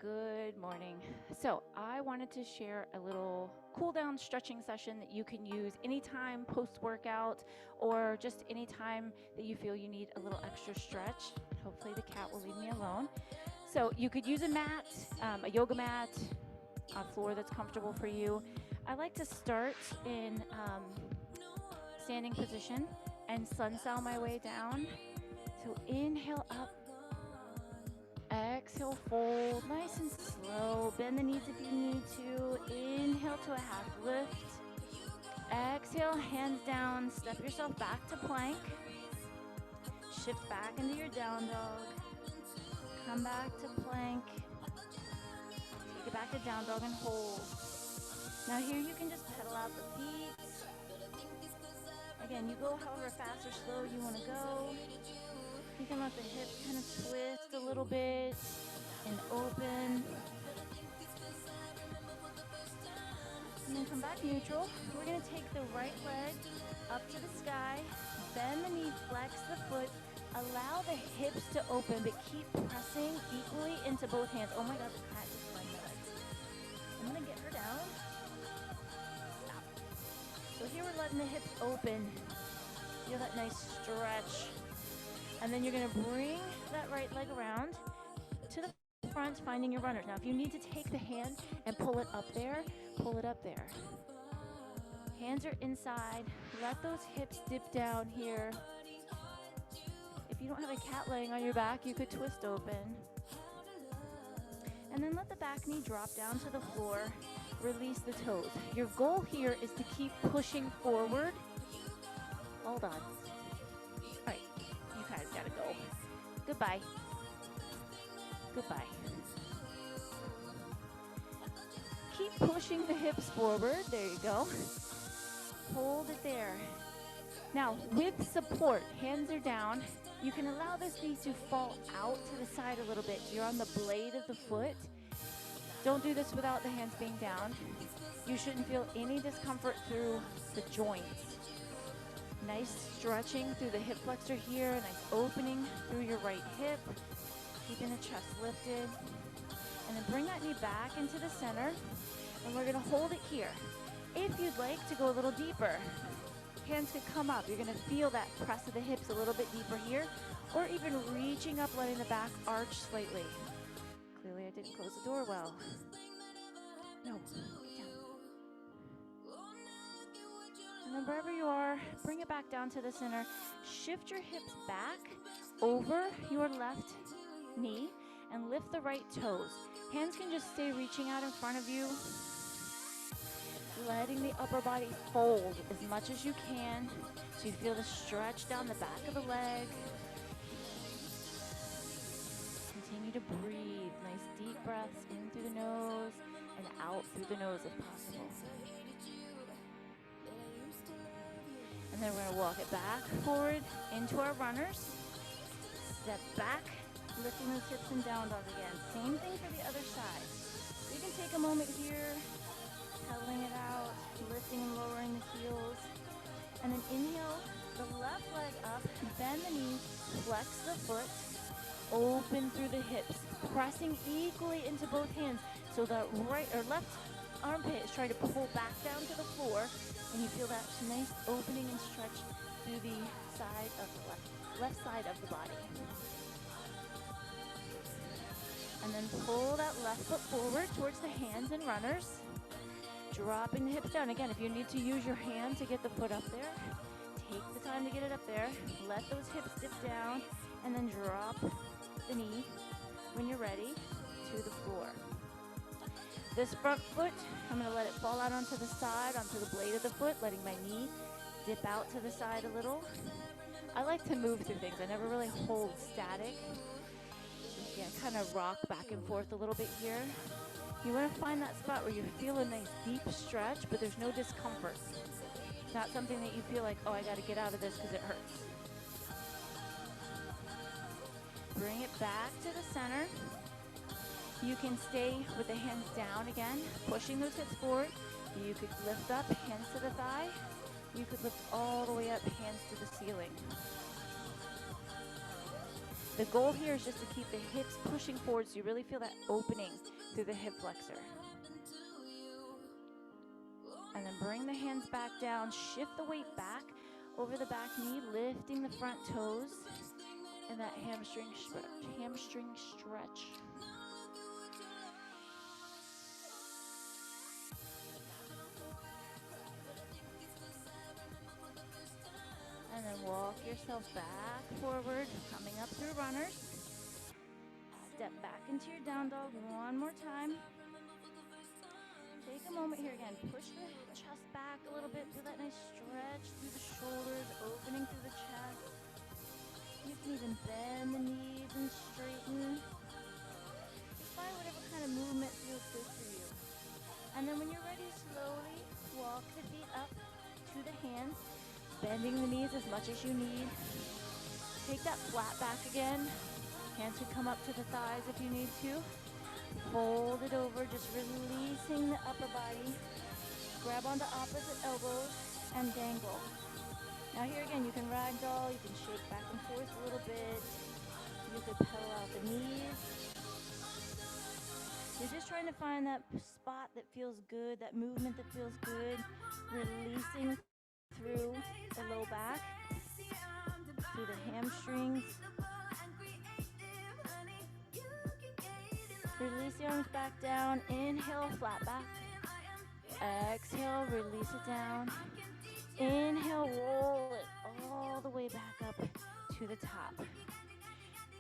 Good morning. So I wanted to share a little cool down stretching session that you can use anytime post-workout or just anytime that you feel you need a little extra stretch. Hopefully the cat will leave me alone. So you could use a mat, a yoga mat, a floor that's comfortable for you. I like to start in standing position and sun style my way down. So inhale up. Exhale, fold, nice and slow. Bend the knees if you need to. Inhale to a half lift. Exhale, hands down. Step yourself back to plank. Shift back into your down dog. Come back to plank. Take it back to down dog and hold. Now here you can just pedal out the feet. Again, you go however fast or slow you want to go. You can let the hips kind of twist a little bit and open. And then come back neutral. We're going to take the right leg up to the sky. Bend the knee, flex the foot. Allow the hips to open, but keep pressing equally into both hands. Oh my God, the cat just climbed my legs. I'm going to get her down. Stop. So here we're letting the hips open. Feel that nice stretch. And then you're going to bring that right leg around to the front, finding your runners. Now, if you need to take the hand and pull it up there, pull it up there. Hands are inside. Let those hips dip down here. If you don't have a cat laying on your back, you could twist open. And then let the back knee drop down to the floor. Release the toes. Your goal here is to keep pushing forward. Hold on. All right. Guys gotta go. Goodbye. Goodbye. Keep pushing the hips forward. There you go. Hold it there. Now, with support, hands are down. You can allow this knee to fall out to the side a little bit. You're on the blade of the foot. Don't do this without the hands being down. You shouldn't feel any discomfort through the joints. Nice stretching through the hip flexor here, nice opening through your right hip, keeping the chest lifted. And then bring that knee back into the center, and we're gonna hold it here. If you'd like to go a little deeper, hands could come up. You're gonna feel that press of the hips a little bit deeper here, or even reaching up, letting the back arch slightly. Clearly I didn't close the door well. No, down. And then wherever you are, bring it back down to the center. Shift your hips back over your left knee and lift the right toes. Hands can just stay reaching out in front of you. Letting the upper body fold as much as you can so you feel the stretch down the back of the leg. Continue to breathe. Nice deep breaths in through the nose and out through the nose if possible. And then we're going to walk it back, forward, into our runners. Step back, lifting those hips and down dog again. Same thing for the other side. You can take a moment here, pedaling it out, lifting and lowering the heels. And then inhale the left leg up, bend the knee, flex the foot, open through the hips, pressing equally into both hands. So the right or left armpit is trying to pull back down to the floor. And you feel that nice opening and stretch through the side of the left side of the body. And then pull that left foot forward towards the hands and runners. Dropping the hips down. Again, if you need to use your hand to get the foot up there, take the time to get it up there. Let those hips dip down and then drop the knee when you're ready to the floor. This front foot, I'm going to let it fall out onto the side, onto the blade of the foot, letting my knee dip out to the side a little. I like to move through things. I never really hold static. Yeah, kind of rock back and forth a little bit here. You want to find that spot where you feel a nice deep stretch, but there's no discomfort. It's not something that you feel like, oh, I got to get out of this because it hurts. Bring it back to the center. You can stay with the hands down again, pushing those hips forward. You could lift up, hands to the thigh. You could lift all the way up, hands to the ceiling. The goal here is just to keep the hips pushing forward so you really feel that opening through the hip flexor. And then bring the hands back down, shift the weight back over the back knee, lifting the front toes and that hamstring stretch. And then walk yourself back forward, coming up through runners. Step back into your down dog one more time. Take a moment here again. Push the chest back a little bit. Do that nice stretch through the shoulders, opening through the chest. You can even bend the knees and straighten. Just find whatever kind of movement feels good for you. And then when you're ready, slowly walk the feet up to the hands, bending the knees as much as you need. Take that flat back again. Hands can come up to the thighs if you need to. Fold it over, just releasing the upper body. Grab onto opposite elbows and dangle. Now here again, you can ragdoll, you can shake back and forth a little bit. You could pedal out the knees. You're just trying to find that spot that feels good, that movement that feels good. Releasing through the low back, through the hamstrings. Release the arms back down. Inhale, flat back. Exhale, release it down. Inhale, roll it all the way back up to the top.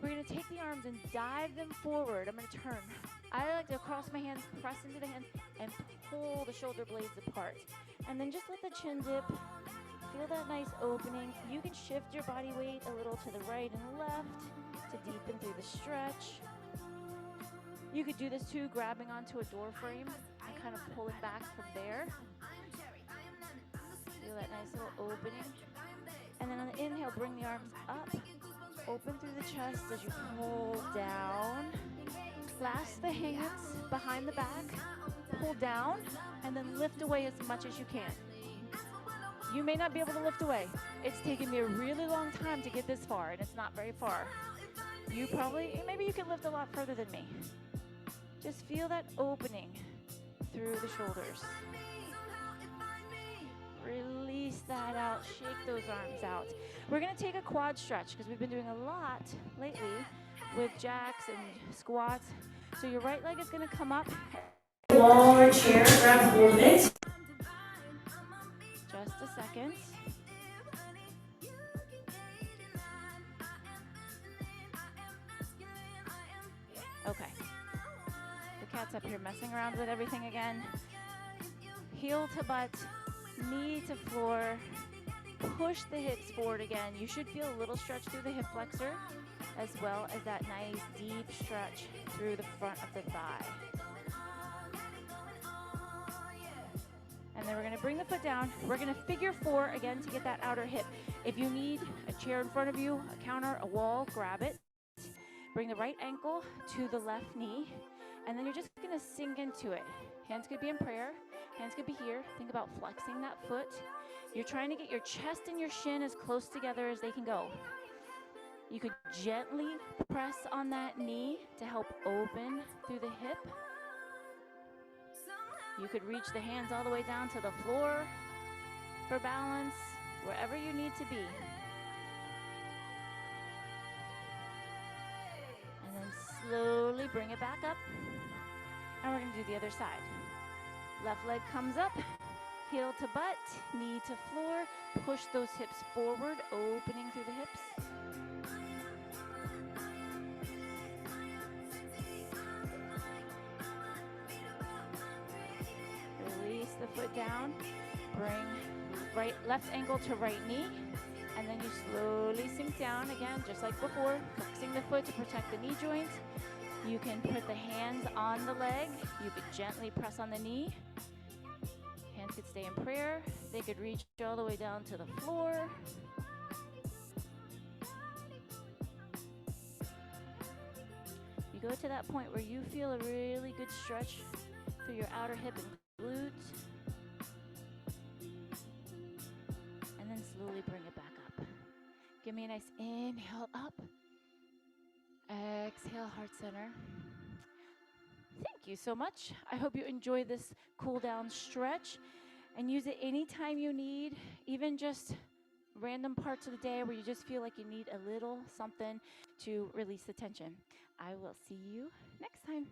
We're going to take the arms and dive them forward. I'm going to turn. I like to cross my hands, press into the hands, and pull the shoulder blades apart. And then just let the chin dip. Feel that nice opening. You can shift your body weight a little to the right and left to deepen through the stretch. You could do this too, grabbing onto a door frame and kind of pull it back from there. Feel that nice little opening. And then on the inhale, bring the arms up. Open through the chest as you pull down. Clasp the hands behind the back. Pull down and then lift away as much as you can. You may not be able to lift away. It's taken me a really long time to get this far, and it's not very far. Maybe you can lift a lot further than me. Just feel that opening through the shoulders. Release that out, shake those arms out. We're gonna take a quad stretch because we've been doing a lot lately with jacks and squats. So your right leg is gonna come up. Wall or chair, grab hold of it. Just a second. Okay. The cat's up here messing around with everything again. Heel to butt, knee to floor. Push the hips forward again. You should feel a little stretch through the hip flexor, as well as that nice deep stretch through the front of the thigh. And then we're gonna bring the foot down. We're gonna figure four again to get that outer hip. If you need a chair in front of you, a counter, a wall, grab it. Bring the right ankle to the left knee, and then you're just gonna sink into it. Hands could be in prayer, hands could be here. Think about flexing that foot. You're trying to get your chest and your shin as close together as they can go. You could gently press on that knee to help open through the hip. You could reach the hands all the way down to the floor for balance, wherever you need to be. And then slowly bring it back up. And we're gonna do the other side. Left leg comes up, heel to butt, knee to floor. Push those hips forward, opening through the hips. Release the foot down. Bring left ankle to right knee. And then you slowly sink down again, just like before, flexing the foot to protect the knee joint. You can put the hands on the leg. You could gently press on the knee. Hands could stay in prayer. They could reach all the way down to the floor. You go to that point where you feel a really good stretch through your outer hip and glutes. And then slowly bring it back up. Give me a nice inhale up. Exhale, heart center. Thank Thank you so much. I hope you enjoy this cool down stretch and use it anytime you need, even just random parts of the day where you just feel like you need a little something to release the tension. I will see you next time.